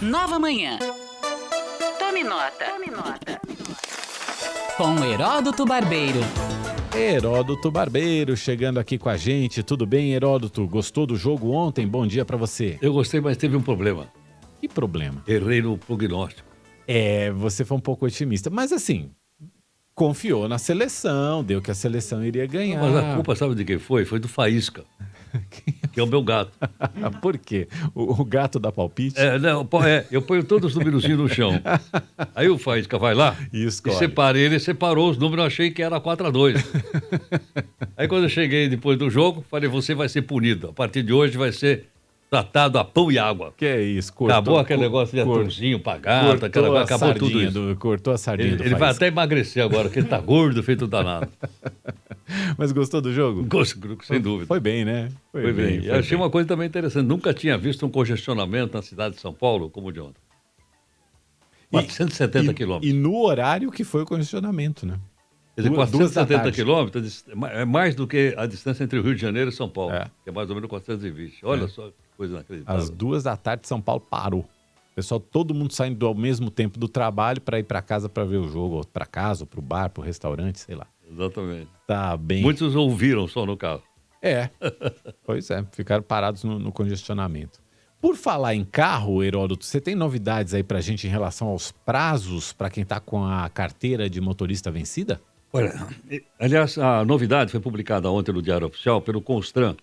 Nova Manhã. Tome nota. Com Heródoto Barbeiro. Heródoto Barbeiro chegando aqui com a gente. Tudo bem, Heródoto? Gostou do jogo ontem? Bom dia pra você. Eu gostei, mas teve um problema. Que problema? Errei no prognóstico. Você foi um pouco otimista. Mas assim, confiou na seleção, deu que a seleção iria ganhar. Mas a culpa, sabe de quem foi? Foi do Faísca, que é o meu gato. Por quê? O gato dá palpite? Eu ponho todos os númerozinhos no chão. Aí o Faísca vai lá E e escolhe. ele separou os números, eu achei que era 4-2. Aí quando eu cheguei depois do jogo, falei, você vai ser punido. A partir de hoje vai ser tratado a pão e água. Que é isso? Acabou aquele negócio de atorzinho pra gato, acabou tudo isso. Cortou a sardinha do Ele vai Faísca. até emagrecer agora, porque ele tá gordo, feito danado. Mas gostou do jogo? Gosto, sem dúvida. Foi bem, né? Foi bem. E achei uma coisa também interessante. Nunca tinha visto um congestionamento na cidade de São Paulo como o de ontem. 470 quilômetros. E no horário que foi o congestionamento, né? Quer dizer, 2 da 470 tarde. quilômetros é mais do que a distância entre o Rio de Janeiro e São Paulo, É. que é mais ou menos 420. Olha só que coisa inacreditável. Às 2 da tarde, São Paulo parou. Pessoal, todo mundo saindo ao mesmo tempo do trabalho para ir para casa para ver o jogo, ou para casa, ou para o bar, para o restaurante, sei lá. Exatamente. Tá bem. Muitos ouviram só no carro. Pois é, ficaram parados no congestionamento. Por falar em carro, Heródoto, você tem novidades aí pra gente em relação aos prazos para quem tá com a carteira de motorista vencida? Olha, aliás, a novidade foi publicada ontem no Diário Oficial pelo CONSTRAN,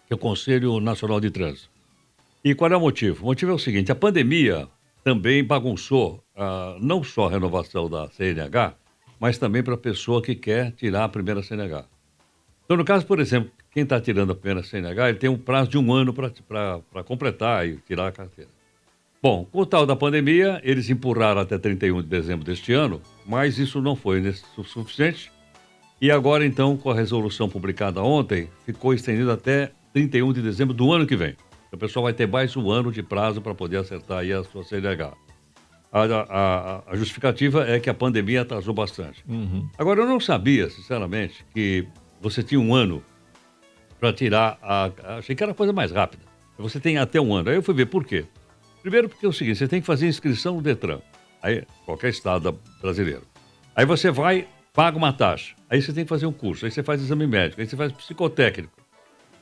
que é o Conselho Nacional de Trânsito. E qual é o motivo? O motivo é o seguinte, a pandemia também bagunçou não só a renovação da CNH, mas também para a pessoa que quer tirar a primeira CNH. Então, no caso, por exemplo, quem está tirando a primeira CNH, ele tem um prazo de 1 ano para completar e tirar a carteira. Bom, com o tal da pandemia, eles empurraram até 31 de dezembro deste ano, mas isso não foi o suficiente. E agora, então, com a resolução publicada ontem, ficou estendido até 31 de dezembro do ano que vem. Então, o pessoal vai ter mais 1 ano de prazo para poder acertar aí a sua CNH. A justificativa é que a pandemia atrasou bastante. Agora, eu não sabia, sinceramente, que você tinha 1 ano para tirar achei que era a coisa mais rápida. Você tem até 1 ano. Aí eu fui ver por quê. Primeiro porque é o seguinte, você tem que fazer inscrição no Detran, aí, qualquer estado brasileiro. Aí você vai, paga uma taxa. Aí você tem que fazer um curso, aí você faz exame médico, aí você faz psicotécnico.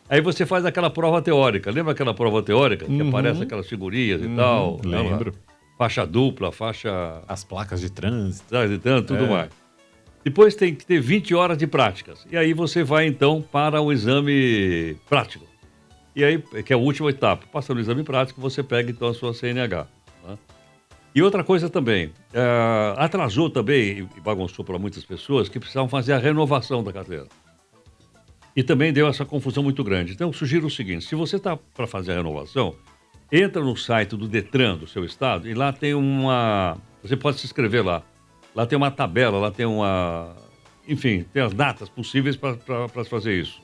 Aí você faz aquela prova teórica. Lembra aquela prova teórica que aparece aquelas figurinhas e tal? Lembro. Faixa dupla, faixa... As placas de trânsito. tudo mais. Depois tem que ter 20 horas de práticas. E aí você vai, então, para o exame prático. E aí, que é a última etapa. Passando o exame prático, você pega, então, a sua CNH. Né? E outra coisa também, atrasou também, e bagunçou para muitas pessoas, que precisavam fazer a renovação da carteira. E também deu essa confusão muito grande. Então, eu sugiro o seguinte, se você está para fazer a renovação, entra no site do Detran do seu estado e lá tem você pode se inscrever lá. Lá tem uma tabela, lá tem enfim, tem as datas possíveis para se fazer isso.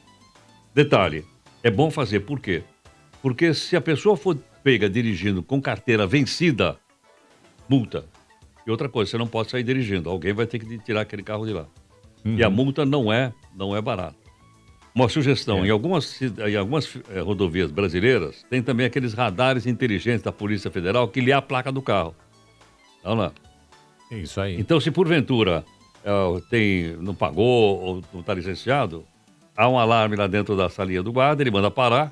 Detalhe, é bom fazer, por quê? Porque se a pessoa for pega dirigindo com carteira vencida, multa. E outra coisa, você não pode sair dirigindo, alguém vai ter que tirar aquele carro de lá. E a multa não é barata. Uma sugestão, em algumas rodovias brasileiras, tem também aqueles radares inteligentes da Polícia Federal que lê a placa do carro. Olha lá. É isso aí. Então, se porventura não pagou ou não está licenciado, há um alarme lá dentro da salinha do guarda, ele manda parar,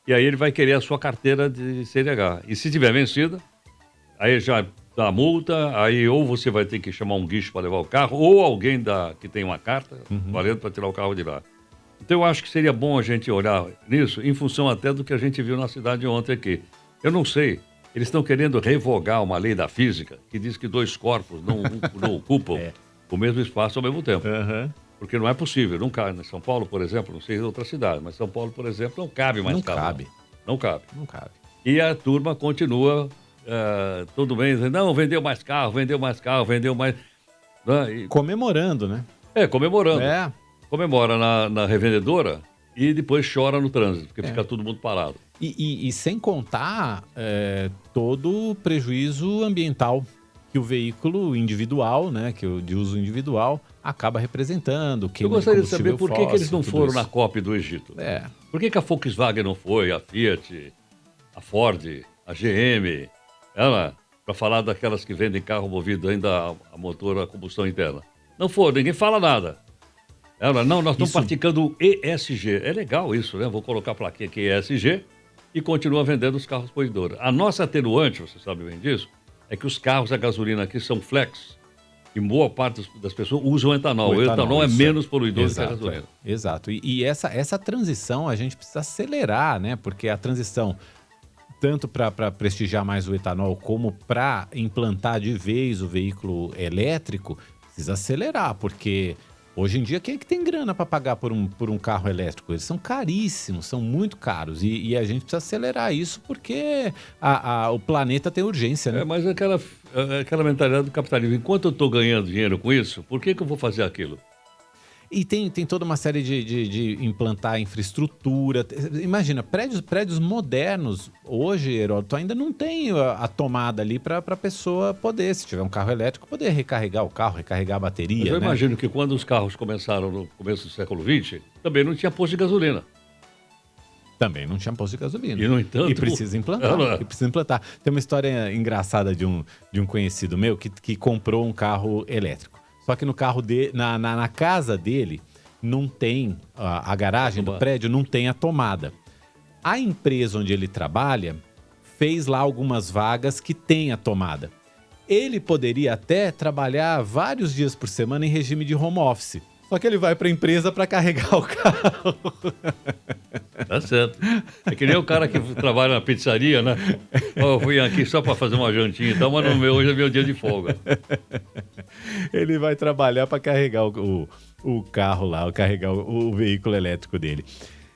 e aí ele vai querer a sua carteira de CNH. E se tiver vencida, aí já dá a multa, aí ou você vai ter que chamar um guincho para levar o carro, ou alguém que tem uma carta valendo para tirar o carro de lá. Então, eu acho que seria bom a gente olhar nisso, em função até do que a gente viu na cidade ontem aqui. Eu não sei, eles estão querendo revogar uma lei da física que diz que 2 corpos não ocupam o mesmo espaço ao mesmo tempo. Porque não é possível, não cabe. Em São Paulo, por exemplo, não sei em outra cidade, mas São Paulo, por exemplo, não cabe mais carro. Não cabe. E a turma continua todo mês dizendo, não, vendeu mais carro. Né? Comemorando, né? Comemorando. Comemora na revendedora e depois chora no trânsito, porque fica todo mundo parado. E sem contar todo o prejuízo ambiental que o veículo individual, né, de uso individual, acaba representando. Eu gostaria de saber por que eles não foram na COP do Egito. Por que a Volkswagen não foi, a Fiat, a Ford, a GM, Para falar daquelas que vendem carro movido ainda a motor a combustão interna. Não for, ninguém fala nada. Não, nós estamos praticando o ESG. É legal isso, né? Vou colocar a plaquinha aqui ESG e continua vendendo os carros poluidores. A nossa atenuante, você sabe bem disso, é que os carros a gasolina aqui são flex. E boa parte das pessoas usam etanol. O etanol é menos poluidor do que a gasolina. Exato. E essa transição a gente precisa acelerar, né? Porque a transição, tanto para prestigiar mais o etanol, como para implantar de vez o veículo elétrico, precisa acelerar, porque hoje em dia quem é que tem grana para pagar por um carro elétrico? Eles são caríssimos, são muito caros. E a gente precisa acelerar isso porque o planeta tem urgência, né? Mas aquela mentalidade do capitalismo. Enquanto eu estou ganhando dinheiro com isso, por que eu vou fazer aquilo? E tem toda uma série de implantar infraestrutura. Imagina, prédios modernos, hoje, Heródoto, ainda não tem a tomada ali para a pessoa poder, se tiver um carro elétrico, poder recarregar o carro, recarregar a bateria. Mas eu imagino que quando os carros começaram no começo do século XX, também não tinha posto de gasolina. Também não tinha posto de gasolina. E, no entanto... E precisa implantar. Tem uma história engraçada de um conhecido meu que comprou um carro elétrico. Só que no carro na casa dele não tem, a garagem do prédio não tem a tomada. A empresa onde ele trabalha fez lá algumas vagas que tem a tomada. Ele poderia até trabalhar vários dias por semana em regime de home office. Só que ele vai para a empresa para carregar o carro. Tá certo. É que nem o cara que trabalha na pizzaria, né? Eu fui aqui só para fazer uma jantinha e tal, mas hoje é meu dia de folga. Ele vai trabalhar para carregar o carro lá, carregar o veículo elétrico dele.